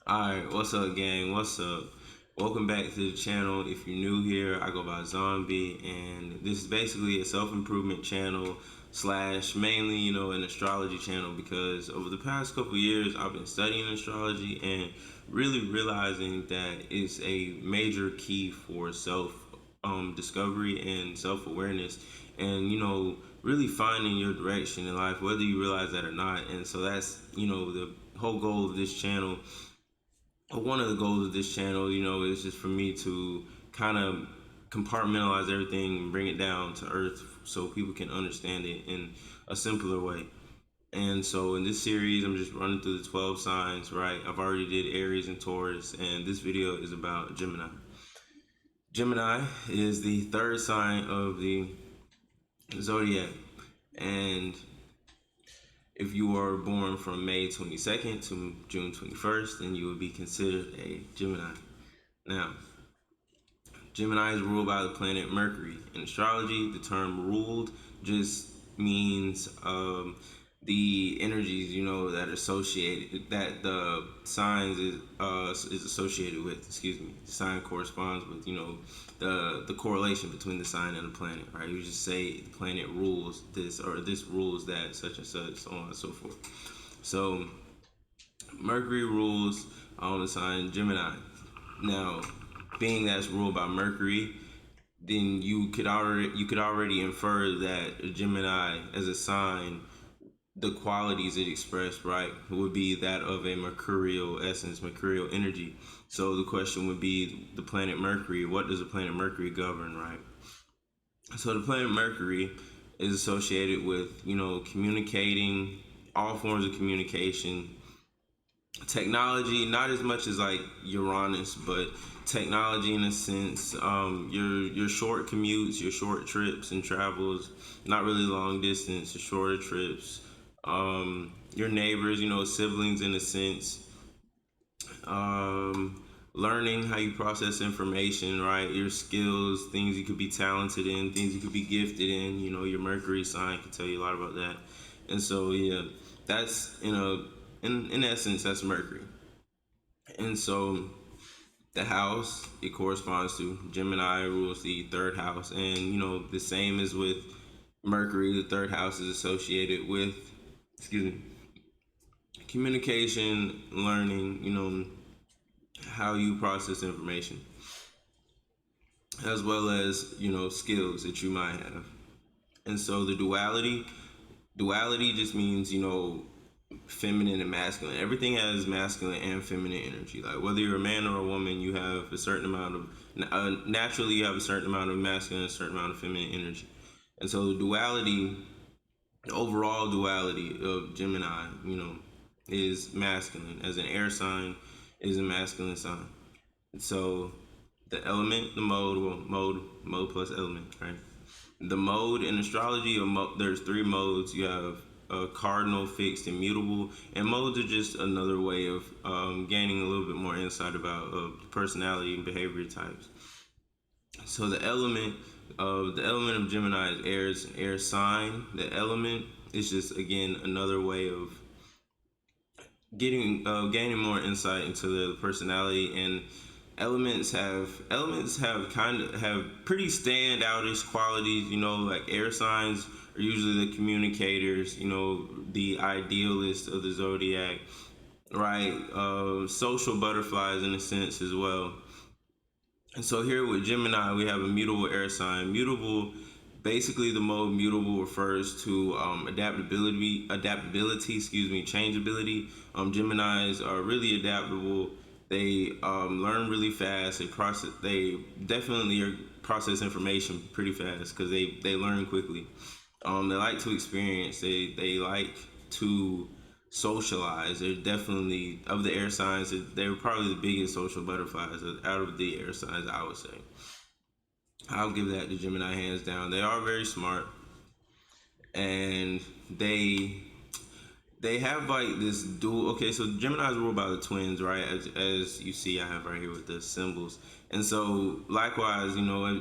Alright, what's up, gang? What's up? Welcome back to the channel. If you're new here, I go by Zombie, and this is basically a self-improvement channel slash mainly, an astrology channel, because over the past couple years, I've been studying astrology and really realizing that it's a major key for self discovery and self-awareness, and really finding your direction in life, whether you realize that or not. And so that's the whole goal of this channel. One of the goals of this channel, is just for me to kind of compartmentalize everything and bring it down to earth so people can understand it in a simpler way. And so in this series, I'm just running through the 12 signs, right? I've already did Aries and Taurus, and this video is about Gemini. Gemini is the third sign of the zodiac, and if you are born from May 22nd to June 21st, then you would be considered a Gemini. Now, Gemini is ruled by the planet Mercury. In astrology, the term ruled just means the energies, that are associated, that the signs is associated with. Excuse me. The sign corresponds with, the correlation between the sign and the planet, right? You just say the planet rules this, or this rules that, such and such, so on and so forth. So Mercury rules the sign Gemini. Now, being that's ruled by Mercury, then you could already infer that a Gemini as a sign, the qualities it expressed, right, would be that of a mercurial essence, mercurial energy. So the question would be the planet Mercury. What does the planet Mercury govern, right? So the planet Mercury is associated with, communicating, all forms of communication, technology, not as much as like Uranus, but technology in a sense. Your short commutes, your short trips and travels, not really long distance, your shorter trips. Your neighbors, siblings in a sense. Learning how you process information, right? Your skills, things you could be talented in, things you could be gifted in. Your Mercury sign can tell you a lot about that. And so, yeah, that's in essence, that's Mercury. And so the house it corresponds to Gemini rules the third house, and the same as with Mercury, the third house is associated with, communication, learning, how you process information, as well as skills that you might have. And so the duality just means feminine and masculine. Everything has masculine and feminine energy. Like whether you're a man or a woman, you have a certain amount of naturally you have a certain amount of masculine and a certain amount of feminine energy. And so the duality, the overall duality of Gemini, is masculine. As an air sign, is a masculine sign. And so the element, the mode plus element, right? The mode in astrology, there's three modes. You have cardinal, fixed, and mutable. And modes are just another way of gaining a little bit more insight about personality and behavior types. So the element of Gemini is air. It's an air sign. The element is just, again, another way of gaining more insight into the personality. And elements have pretty standoutish qualities. Like air signs are usually the communicators, the idealists of the zodiac, right? Social butterflies in a sense as well. And so here with Gemini, we have a mutable air sign. Mutable, basically the mode mutable refers to adaptability, changeability. Geminis are really adaptable. They learn really fast. They definitely process information pretty fast because they learn quickly. They like to experience. They like to socialize. They're definitely, of the air signs, they're probably the biggest social butterflies out of the air signs, I would say. I'll give that to Gemini hands down. They are very smart, and they have like this dual. Okay, so Gemini is ruled by the twins, right? As you see, I have right here with the symbols. And so likewise,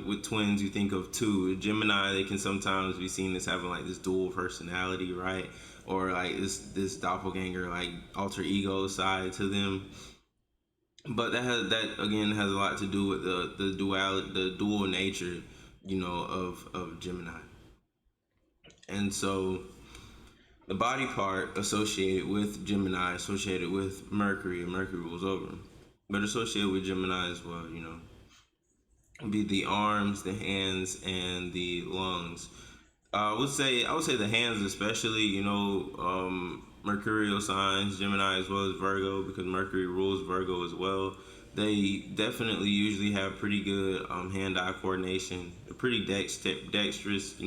with twins, you think of two. Gemini, they can sometimes be seen as having like this dual personality, right? Or like this doppelganger, like alter ego side to them. But that again has a lot to do with the dual nature, of Gemini. And so the body part associated with Gemini, associated with Mercury, and Mercury rules over, but associated with Gemini as well, be the arms, the hands, and the lungs. I would say the hands especially. Mercurial signs, Gemini as well as Virgo, because Mercury rules Virgo as well. They definitely usually have pretty good hand-eye coordination. They're pretty dexterous,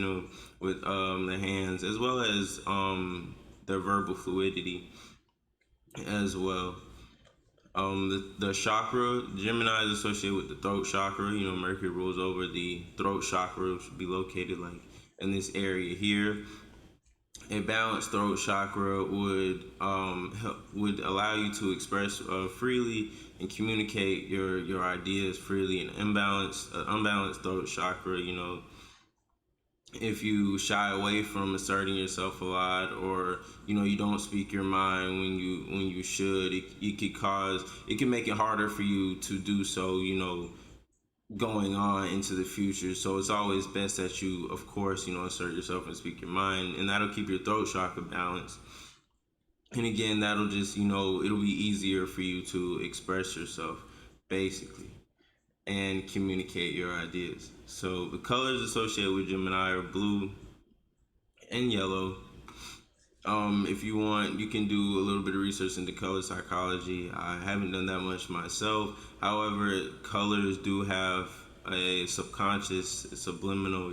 with their hands, as well as their verbal fluidity as well. The chakra, Gemini is associated with the throat chakra. Mercury rules over the throat chakra, which should be located like in this area here. A balanced throat chakra would allow you to express freely and communicate your ideas freely. An unbalanced throat chakra, if you shy away from asserting yourself a lot, or you don't speak your mind when you should, it can make it harder for you to do so, going on into the future. So it's always best that you, of course, assert yourself and speak your mind, and that'll keep your throat chakra balanced. And again, that'll just, it'll be easier for you to express yourself, basically, and communicate your ideas. So the colors associated with Gemini are blue and yellow. If you want, you can do a little bit of research into color psychology. I haven't done that much myself. However, colors do have a subconscious, subliminal,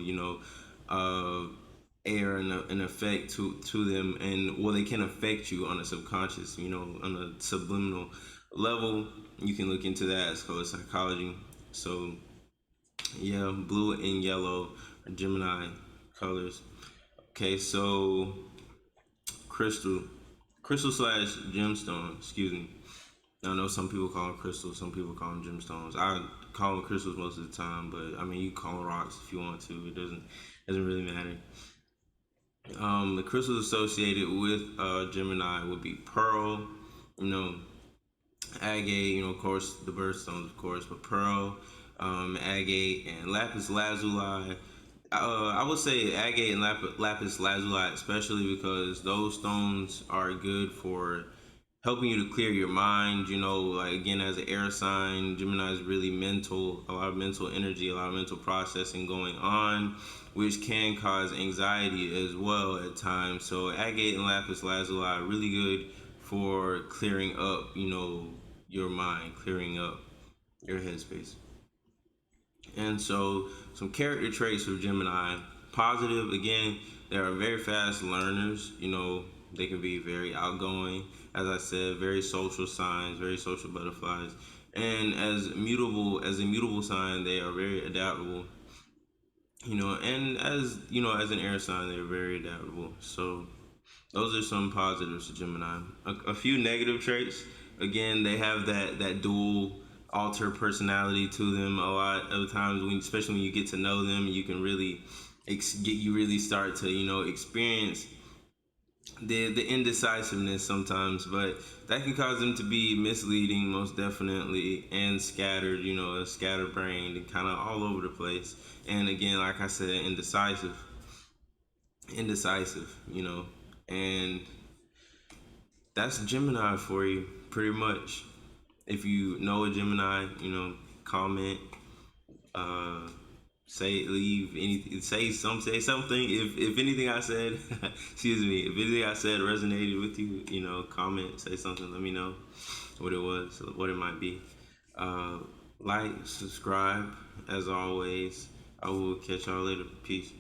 air and an effect to them, and well, they can affect you on a subconscious, on a subliminal level. You can look into that as color psychology. So yeah, blue and yellow are Gemini colors. Okay, so crystal, crystal slash gemstone. Excuse me. I know some people call them crystals, some people call them gemstones. I call them crystals most of the time, but I mean you can call them rocks if you want to. It doesn't really matter. The crystals associated with Gemini would be pearl, agate, of course the birthstones, of course, but pearl, agate, and lapis lazuli. I would say agate and lapis lazuli, especially because those stones are good for helping you to clear your mind. Like again, as an air sign, Gemini is really mental, a lot of mental energy, a lot of mental processing going on, which can cause anxiety as well at times. So agate and lapis lazuli are really good for clearing up, your mind, clearing up your headspace. And so some character traits of Gemini: positive, again, they are very fast learners. They can be very outgoing, as I said, very social signs, very social butterflies. And as a mutable sign, they are very adaptable. And as an air sign, they're very adaptable. So those are some positives to Gemini. A few negative traits. Again, they have that dual alter personality to them. A lot of times, especially when you get to know them, you can really start to experience the indecisiveness sometimes, but that can cause them to be misleading, most definitely, and scattered. Scatterbrained and kind of all over the place. And again, like I said, indecisive. And that's Gemini for you, pretty much. If you know a Gemini, comment, say something. If anything I said, excuse me, if anything I said resonated with you, comment, say something. Let me know what it was, what it might be. Like, subscribe, as always. I will catch y'all later. Peace.